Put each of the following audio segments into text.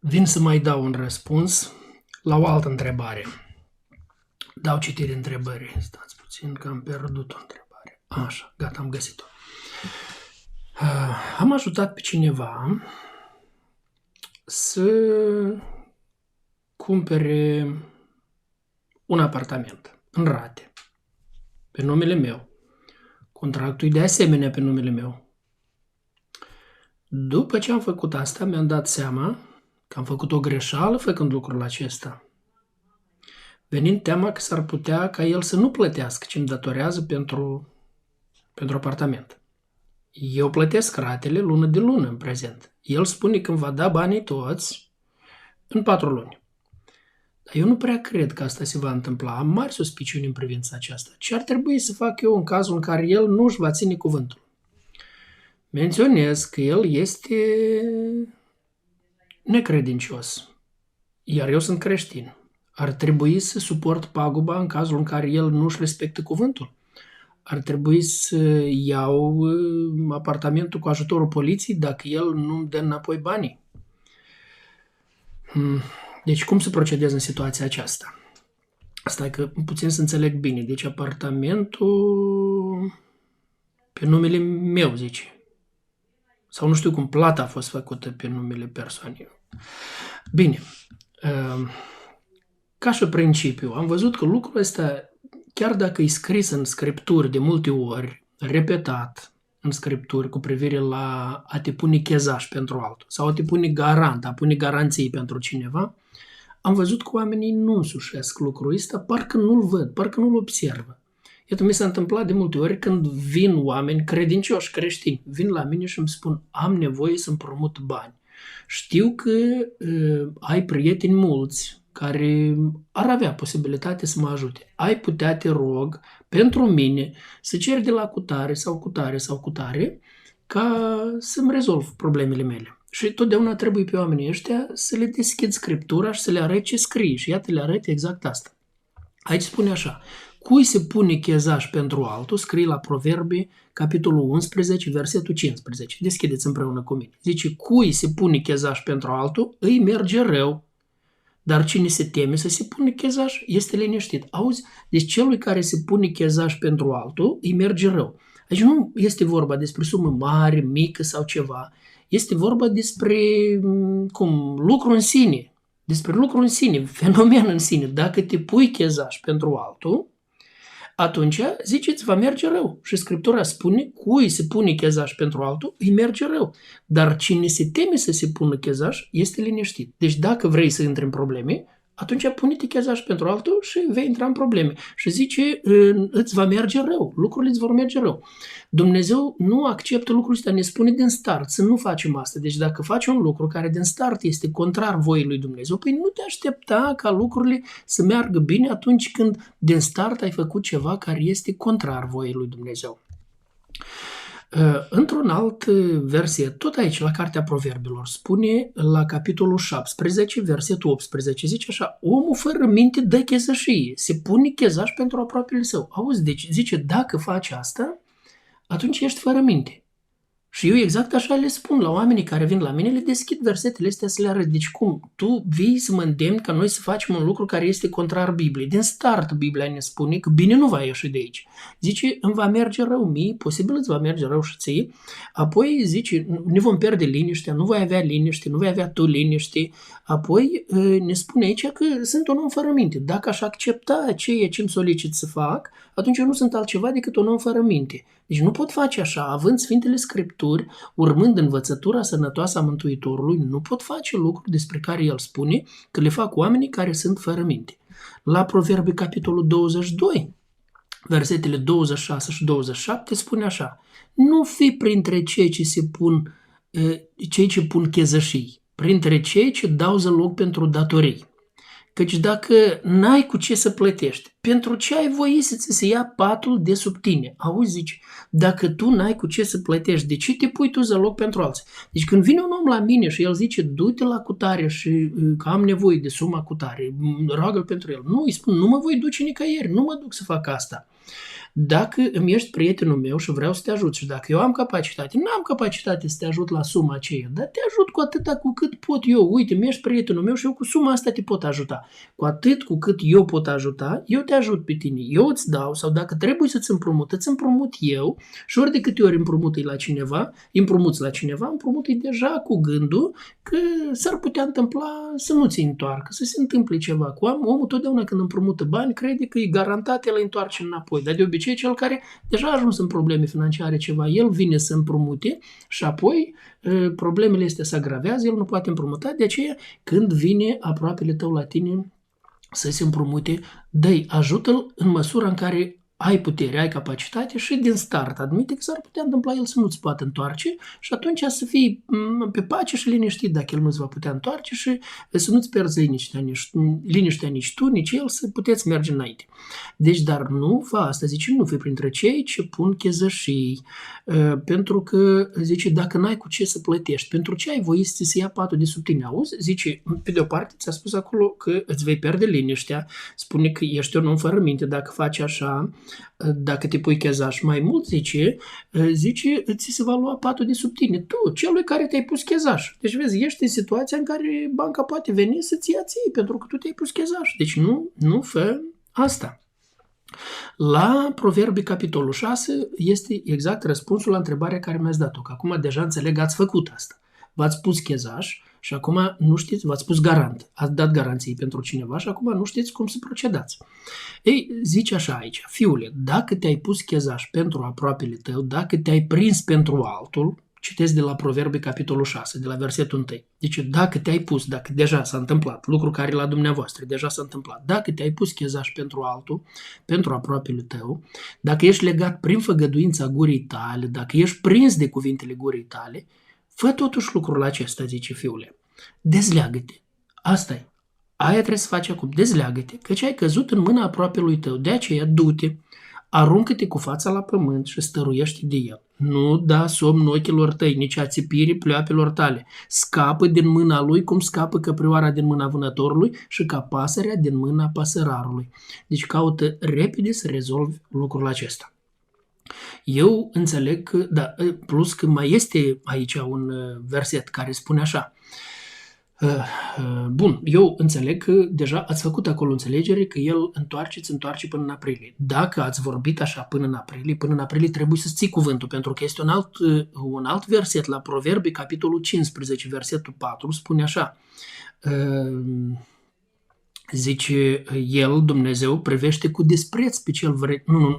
Vin să mai dau un răspuns la o altă întrebare. Dau citire întrebării. Stați puțin că am pierdut o întrebare. Așa, gata, am găsit-o. Am ajutat pe cineva să cumpere un apartament în rate, pe numele meu. Contractul e de asemenea pe numele meu. După ce am făcut asta, mi-am dat seama că am făcut o greșeală făcând lucrul acesta. Venind teama că s-ar putea ca el să nu plătească ce îmi datorează pentru apartament. Eu plătesc ratele lună de lună în prezent. El spune că îmi va da banii toți în 4 luni. Dar eu nu prea cred că asta se va întâmpla. Am mari suspiciuni în privința aceasta. Ce ar trebui să fac eu în cazul în care el nu își va ține cuvântul? Menționez că el este necredincios, iar eu sunt creștin. Ar trebui să suport paguba în cazul în care el nu își respectă cuvântul. Ar trebui să iau apartamentul cu ajutorul poliției dacă el nu îmi dă înapoi banii. Deci cum să procedez în situația aceasta? Stai că puțin să înțeleg bine. Deci apartamentul pe numele meu, zice. Sau nu știu cum, plata a fost făcută pe numele persoanei. Bine. Ca și principiu, am văzut că lucrul ăsta, chiar dacă e scris în scripturi de multe ori, repetat în scripturi cu privire la a te pune chezaș pentru altul sau a te pune garant, a pune garanții pentru cineva, am văzut că oamenii nu însușesc lucrul ăsta, parcă nu-l văd, parcă nu-l observă. Iată, mi s-a întâmplat de multe ori când vin oameni credincioși, creștini, vin la mine și îmi spun am nevoie să împrumut bani. Știu că ai prieteni mulți care ar avea posibilitate să mă ajute. Ai putea, te rog, pentru mine, să cer de la cutare sau cutare sau cutare ca să-mi rezolv problemele mele. Și totdeauna trebuie pe oamenii ăștia să le deschid scriptura și să le arăt ce scrie. Și iată, le arăt exact asta. Aici spune așa: cui se pune chezaș pentru altul, scrie la Proverbe, capitolul 11, versetul 15. Deschideți împreună cu mine. Zice, cui se pune chezaș pentru altul, îi merge rău. Dar cine se teme să se pune chezaș, este liniștit. Auzi? Deci celui care se pune chezaș pentru altul, îi merge rău. Deci nu este vorba despre sumă mare, mică sau ceva. Este vorba despre lucru în sine. Despre lucru în sine, fenomen în sine. Dacă te pui chezaș pentru altul, atunci, ziceți, va merge rău. Și Scriptura spune, cui se pune chezaș pentru altul, îi merge rău. Dar cine se teme să se pună chezaș, este liniștit. Deci dacă vrei să intri în probleme, atunci pune-te chezaș pentru altul și vei intra în probleme. Și zice, îți va merge rău, lucrurile îți vor merge rău. Dumnezeu nu acceptă lucrul ăsta, ne spune din start să nu facem asta. Deci dacă faci un lucru care din start este contrar voii lui Dumnezeu, păi nu te aștepta ca lucrurile să meargă bine atunci când din start ai făcut ceva care este contrar voii lui Dumnezeu. Într-un alt verset, tot aici, la Cartea Proverbelor, spune la capitolul 17, versetul 18, zice așa, omul fără minte dă chezășie, se pune chezaș pentru aproapele său. Auzi, deci zice, dacă faci asta, atunci ești fără minte. Și eu exact așa le spun la oamenii care vin la mine, le deschid versetele astea să le arăt. Deci cum? Tu vii să mă îndemni ca noi să facem un lucru care este contrar Bibliei. Din start Biblia ne spune că bine nu va ieși de aici. Zice, îmi va merge rău mie, posibil îți va merge rău și ție. Apoi zice, ne vom pierde liniștea, nu voi avea liniște, nu vei avea tu liniște. Apoi ne spune aici că sunt un om fără minte. Dacă aș accepta ceea ce îmi solicit să fac, atunci eu nu sunt altceva decât un om fără minte. Deci nu pot face așa, având Sfintele Scripturi, urmând învățătura sănătoasă a Mântuitorului, nu pot face lucruri despre care el spune că le fac oamenii care sunt fără minte. La Proverbe, capitolul 22, versetele 26 și 27 spune așa, nu fi printre cei ce pun chezășii, printre cei ce dau zăloc pentru datorii. Căci dacă n-ai cu ce să plătești, pentru ce ai voie să ți se ia patul de sub tine? Auzi, zici, dacă tu n-ai cu ce să plătești, de ce te pui tu zăloc pentru alții? Deci când vine un om la mine și el zice, du-te la cutare și că am nevoie de suma cutare, roagă-l pentru el. Nu, îi spun, nu mă voi duce nicăieri, nu mă duc să fac asta. Dacă îmi ești prietenul meu și vreau să te ajut și dacă eu am capacitate, nu am capacitate să te ajut la suma aceea, dar te ajut cu atâta cu cât pot eu. Uite, mi ești prietenul meu și eu cu suma asta te pot ajuta. Cu atât cu cât eu pot ajuta, eu te ajut pe tine. Eu îți dau sau dacă trebuie să-ți împrumut, îți împrumut eu și ori de câte ori împrumuți la cineva, împrumuți deja cu gândul că s-ar putea întâmpla să nu ți întoarcă, să se întâmple ceva cu omul. Totdeauna când împrumută bani, crede că e garantat, el întoarce înapoi. Dar de obicei cel care deja a ajuns în probleme financiare ceva, el vine să împrumute și apoi problemele astea se agravează, el nu poate împrumuta, de aceea când vine aproapele tău la tine să se împrumute, dă-i, ajută-l în măsura în care ai putere, ai capacitate și din start admite că s-ar putea întâmpla el să nu-ți poată întoarce și atunci să fii pe pace și liniștit dacă el nu-ți va putea întoarce și să nu-ți pierzi liniștea nici tu, nici el, să puteți merge înainte. Deci, dar nu fă asta, zice, nu fi printre cei ce pun chezășii, pentru că, zice, dacă n-ai cu ce să plătești, pentru ce ai voit să ia patul de sub tine? Auzi? Zice, pe de o parte ți-a spus acolo că îți vei pierde liniștea, spune că ești un om fără minte dacă faci așa, dacă te pui chezaș mai mult, zice, ți se va lua patul de sub tine. Tu, celui care te-ai pus chezaș. Deci, vezi, ești în situația în care banca poate veni să-ți ia ție, pentru că tu te-ai pus chezaș. Deci nu fă asta. La Proverbii, capitolul 6, este exact răspunsul la întrebarea care mi-ați dat-o, că acum deja înțeleg, ați făcut asta. V-ați pus chezaș și acum nu știți, v-ați pus garant, ați dat garanții pentru cineva și acum nu știți cum să procedați. Ei, zice așa aici, fiule, dacă te-ai pus chezaș pentru aproapele tău, dacă te-ai prins pentru altul, citesc de la Proverbii, capitolul 6, de la versetul 1. Deci dacă te-ai pus, dacă deja s-a întâmplat, lucru care la dumneavoastră deja s-a întâmplat, dacă te-ai pus chezaș pentru altul, pentru aproapele tău, dacă ești legat prin făgăduința gurii tale, dacă ești prins de cuvintele gurii tale, fă totuși lucrul acesta, zice fiule. Dezleagă-te. Asta-i. Aia trebuie să faci acum. Dezleagă-te, căci ai căzut în mâna aproapelui tău. De aceea, du-te, aruncă-te cu fața la pământ și stăruiește de el. Nu da somn ochilor tăi, nici a țipirii pleoapelor tale. Scapă din mâna lui cum scapă căprioara din mâna vânătorului și ca pasărea din mâna păsărarului. Deci caută repede să rezolvi lucrul acesta. Eu înțeleg că, da, plus că mai este aici un verset care spune așa. Bun, eu înțeleg că deja ați făcut acolo înțelegere că el îți întoarce până în aprilie. Dacă ați vorbit așa până în aprilie trebuie să ții cuvântul, pentru că este un alt verset la Proverbii, capitolul 15, versetul 4, spune așa. Zice, el, Dumnezeu, privește cu dispreț pe cel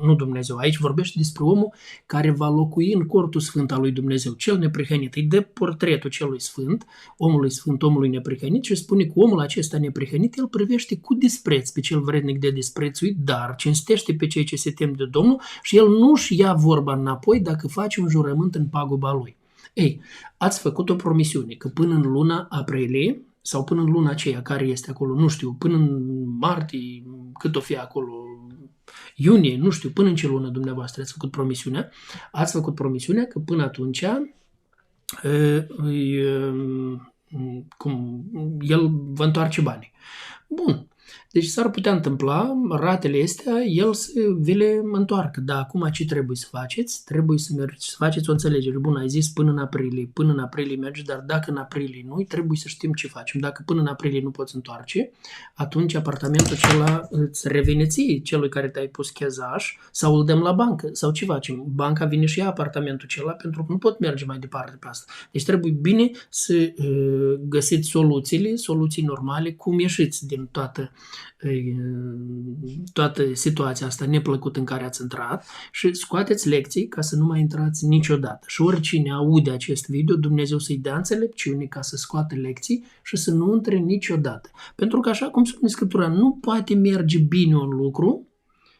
nu Dumnezeu, aici vorbește despre omul care va locui în cortul sfânt al lui Dumnezeu, cel neprihănit. Îi dă portretul celui sfânt, omului neprihănit și spune că omul acesta neprihănit, el privește cu dispreț pe cel vrednic de disprețuit, dar cinstește pe cei ce se tem de Domnul și el nu-și ia vorba înapoi dacă face un jurământ în paguba lui. Ei, ați făcut o promisiune că până în luna aprilie, sau până în luna aceea care este acolo, nu știu, până în martie, cât o fi acolo, iunie, nu știu, până în ce lună dumneavoastră ați făcut promisiunea că până atunci el vă întoarce banii. Bun. Deci s-ar putea întâmpla, ratele astea, el să vi le întoarcă. Dar acum ce trebuie să faceți? Trebuie să mergeți, să faceți o înțelegere. Bun, ai zis până în aprilie mergi, dar dacă în aprilie nu, trebuie să știm ce facem. Dacă până în aprilie nu poți întoarce, atunci apartamentul acela îți revine ție, celui care te-ai pus chezaș, sau îl dăm la bancă, sau ce facem? Banca vine și ia apartamentul acela pentru că nu pot merge mai departe pe asta. Deci trebuie bine să găsiți soluții normale, cum ieșiți din toată situația asta neplăcută în care ați intrat și scoateți lecții ca să nu mai intrați niciodată. Și oricine aude acest video, Dumnezeu să-i dea înțelepciune ca să scoată lecții și să nu intre niciodată. Pentru că așa cum spune Scriptura, nu poate merge bine un lucru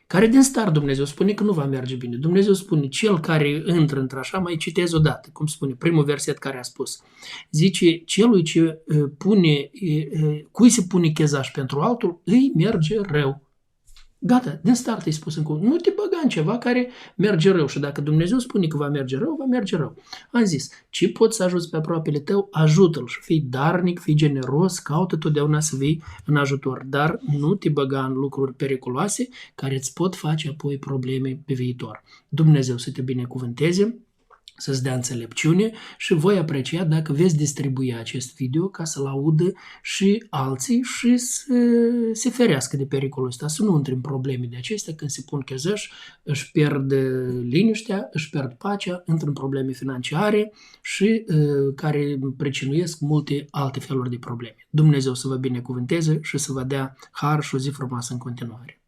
care din start Dumnezeu spune că nu va merge bine. Dumnezeu spune, cel care intră într-așa, mai citez odată, cum spune primul verset care a spus. Zice, celui ce cui se pune chezaș pentru altul, îi merge rău. Gata, din start ai spus în cuvânt. Nu te băga în ceva care merge rău și dacă Dumnezeu spune că va merge rău, va merge rău. Am zis, ce poți să ajuți pe aproapele tău, ajută-l și fii darnic, fii generos, caută totdeauna să vii în ajutor, dar nu te băga în lucruri periculoase care îți pot face apoi probleme pe viitor. Dumnezeu să te binecuvânteze, să-ți dea înțelepciune și voi aprecia dacă veți distribui acest video ca să-l audă și alții și să se ferească de pericolul ăsta, să nu intre în probleme de acestea când se pun chezăși, își pierd liniștea, își pierd pacea, intră în probleme financiare și care pricinuiesc multe alte feluri de probleme. Dumnezeu să vă binecuvânteze și să vă dea har și o zi frumoasă în continuare.